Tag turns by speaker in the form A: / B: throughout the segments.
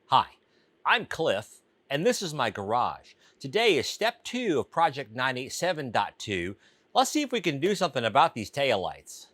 A: Hi, I'm Cliff, and this is my garage. Today is step 2 of Project 987.2. Let's see if we can do something about these taillights.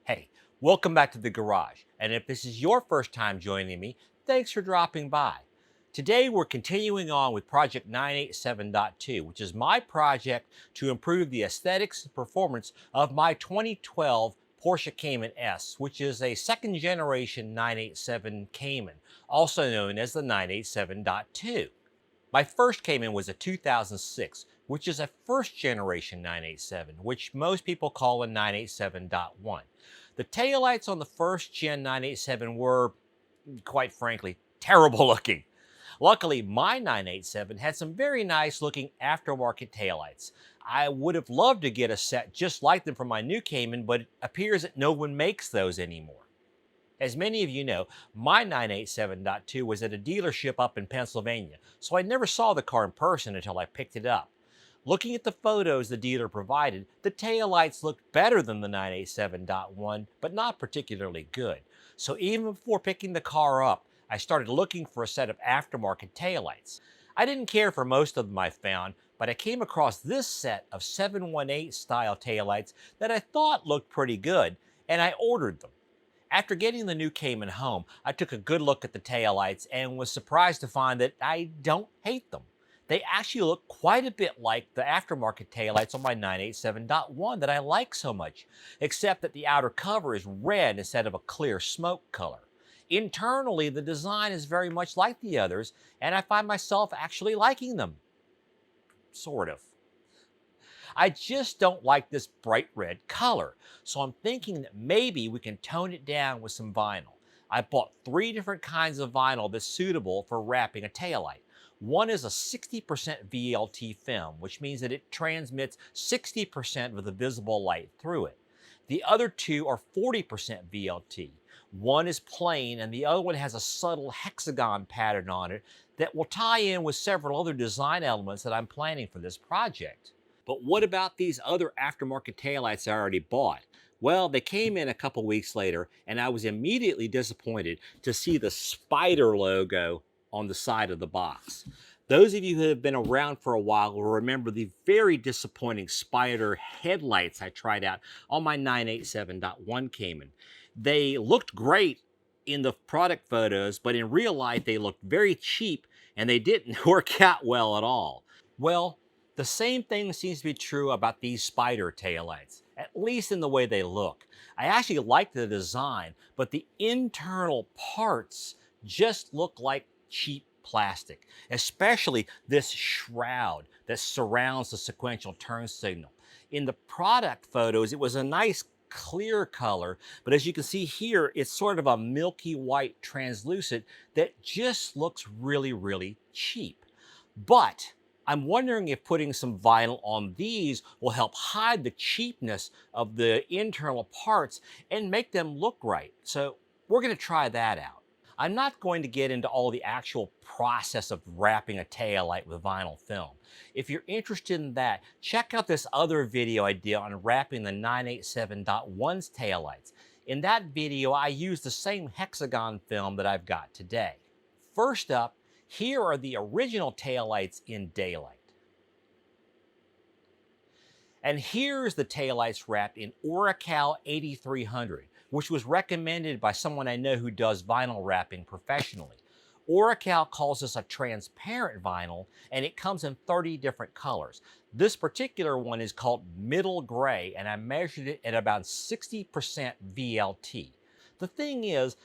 A: Hey, welcome back to the garage. And if this is your first time joining me, thanks for dropping by. Today we're continuing on with Project 987.2, which is my project to improve the aesthetics and performance of my 2012 Porsche Cayman S, which is a second generation 987 Cayman, also known as the 987.2. My first Cayman was a 2006, which is a first generation 987, which most people call a 987.1. The taillights on the first gen 987 were, quite frankly, terrible looking. Luckily, my 987 had some very nice looking aftermarket taillights. I would have loved to get a set just like them for my new Cayman, but it appears that no one makes those anymore. As many of you know, my 987.2 was at a dealership up in Pennsylvania, so I never saw the car in person until I picked it up. Looking at the photos the dealer provided, the taillights looked better than the 987.1, but not particularly good. So even before picking the car up, I started looking for a set of aftermarket taillights. I didn't care for most of them I found, but I came across this set of 718 style taillights that I thought looked pretty good, and I ordered them. After getting the new Cayman home, I took a good look at the taillights and was surprised to find that I don't hate them. They actually look quite a bit like the aftermarket taillights on my 987.1 that I like so much, except that the outer cover is red instead of a clear smoke color. Internally, the design is very much like the others, and I find myself actually liking them. Sort of. I just don't like this bright red color. So I'm thinking that maybe we can tone it down with some vinyl. I bought 3 different kinds of vinyl that's suitable for wrapping a taillight. One is a 60% VLT film, which means that it transmits 60% of the visible light through it. The other 2 are 40% VLT. One is plain and the other one has a subtle hexagon pattern on it that will tie in with several other design elements that I'm planning for this project. But what about these other aftermarket taillights I already bought? Well, they came in a couple weeks later, and I was immediately disappointed to see the Spyder logo on the side of the box. Those of you who have been around for a while will remember the very disappointing Spyder headlights I tried out on my 987.1 Cayman. They looked great in the product photos, but in real life they looked very cheap and they didn't work out well at all. Well, the same thing seems to be true about these Spyder taillights, at least in the way they look. I actually like the design, but the internal parts just look like cheap plastic, especially this shroud that surrounds the sequential turn signal. In the product photos, it was a nice clear color, but as you can see here, it's sort of a milky white translucent that just looks really, really cheap. But I'm wondering if putting some vinyl on these will help hide the cheapness of the internal parts and make them look right. So we're going to try that out. I'm not going to get into all the actual process of wrapping a taillight with vinyl film. If you're interested in that, check out this other video I did on wrapping the 987.1's taillights. In that video, I used the same hexagon film that I've got today. First up, here are the original taillights in daylight. And here's the taillights wrapped in Oracal 8300, which was recommended by someone I know who does vinyl wrapping professionally. Oracal calls this a transparent vinyl, and it comes in 30 different colors. This particular one is called middle gray, and I measured it at about 60% VLT. The thing is,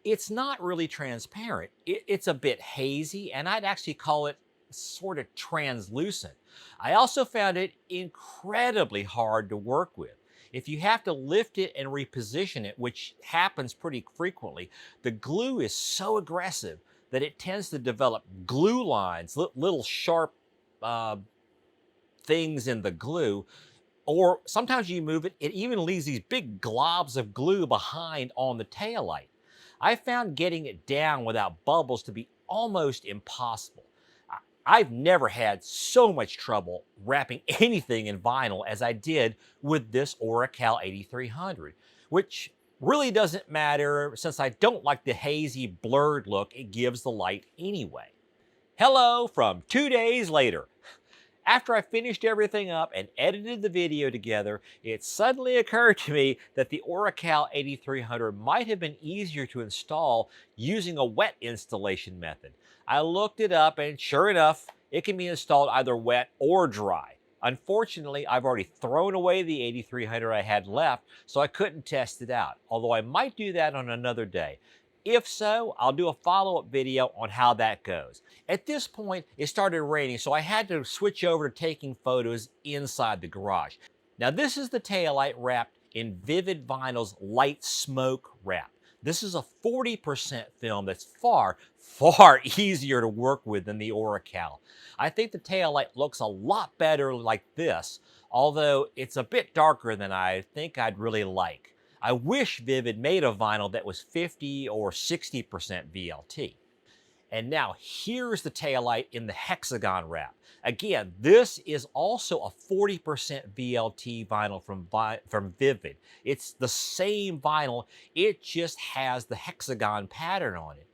A: it's not really transparent. It's a bit hazy, and I'd actually call it sort of translucent. I also found it incredibly hard to work with. If you have to lift it and reposition it, which happens pretty frequently, the glue is so aggressive that it tends to develop glue lines, little sharp things in the glue, or sometimes you move it, it even leaves these big globs of glue behind on the taillight. I found getting it down without bubbles to be almost impossible. I've never had so much trouble wrapping anything in vinyl as I did with this Oracal 8300, which really doesn't matter since I don't like the hazy, blurred look it gives the light anyway. Hello from 2 days later. After I finished everything up and edited the video together, it suddenly occurred to me that the Oracal 8300 might have been easier to install using a wet installation method. I looked it up and sure enough, it can be installed either wet or dry. Unfortunately, I've already thrown away the 8300 I had left, so I couldn't test it out, although I might do that on another day. If so, I'll do a follow-up video on how that goes. At this point, it started raining, so I had to switch over to taking photos inside the garage. Now, this is the taillight wrapped in Vivid Vinyl's Light Smoke wrap. This is a 40% film that's far, far easier to work with than the Oracal. I think the taillight looks a lot better like this, although it's a bit darker than I think I'd really like. I wish Vivid made a vinyl that was 50 or 60% VLT. And now here's the taillight in the hexagon wrap. Again, this is also a 40% VLT vinyl from Vivid. It's the same vinyl, it just has the hexagon pattern on it.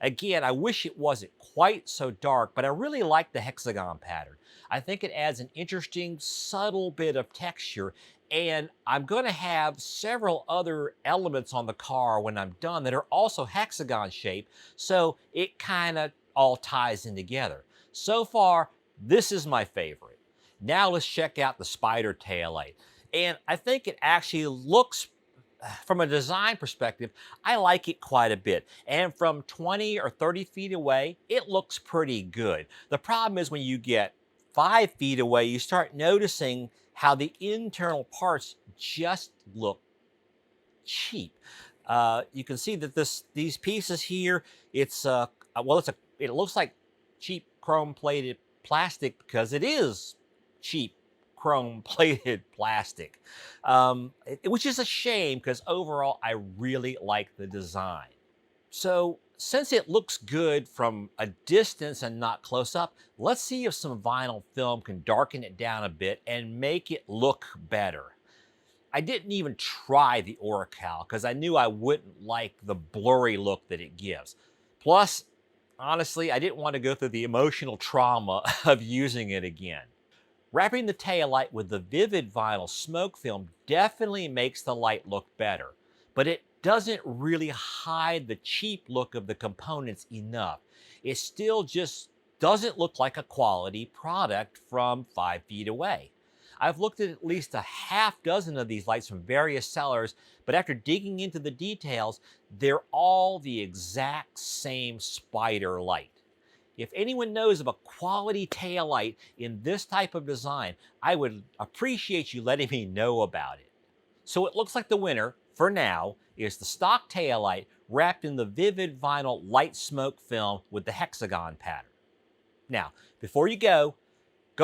A: Again, I wish it wasn't quite so dark, but I really like the hexagon pattern. I think it adds an interesting, subtle bit of texture, and I'm going to have several other elements on the car when I'm done that are also hexagon shaped, so it kind of all ties in together. So far, this is my favorite. Now let's check out the Spyder taillight. And I think it actually looks, from a design perspective, I like it quite a bit. And from 20 or 30 feet away, it looks pretty good. The problem is when you get 5 feet away, you start noticing how the internal parts just look cheap. You can see that these pieces here, it looks like cheap chrome-plated plastic because it is cheap chrome-plated plastic, which is a shame because overall I really like the design. So since it looks good from a distance and not close up, let's see if some vinyl film can darken it down a bit and make it look better. I didn't even try the Oracal because I knew I wouldn't like the blurry look that it gives. Plus, honestly, I didn't want to go through the emotional trauma of using it again. Wrapping the taillight with the Vivid Vinyl smoke film definitely makes the light look better, but it doesn't really hide the cheap look of the components enough. It still just doesn't look like a quality product from 5 feet away. I've looked at least a half dozen of these lights from various sellers, but after digging into the details, they're all the exact same Spyder light. If anyone knows of a quality tail light in this type of design, I would appreciate you letting me know about it. So it looks like the winner, for now, is the stock tail light wrapped in the Vivid Vinyl light smoke film with the hexagon pattern. Now, before you go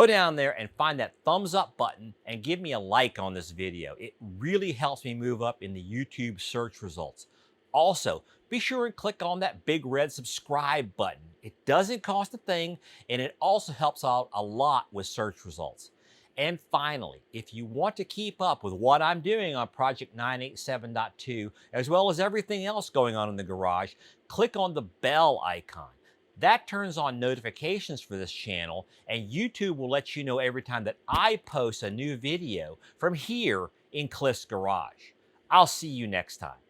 A: down there and find that thumbs up button and give me a like on this video. It really helps me move up in the YouTube search results. Also, be sure and click on that big red subscribe button. It doesn't cost a thing, and it also helps out a lot with search results. And finally, if you want to keep up with what I'm doing on Project 987.2, as well as everything else going on in the garage, click on the bell icon. That turns on notifications for this channel, and YouTube will let you know every time that I post a new video from here in Cliff's Garage. I'll see you next time.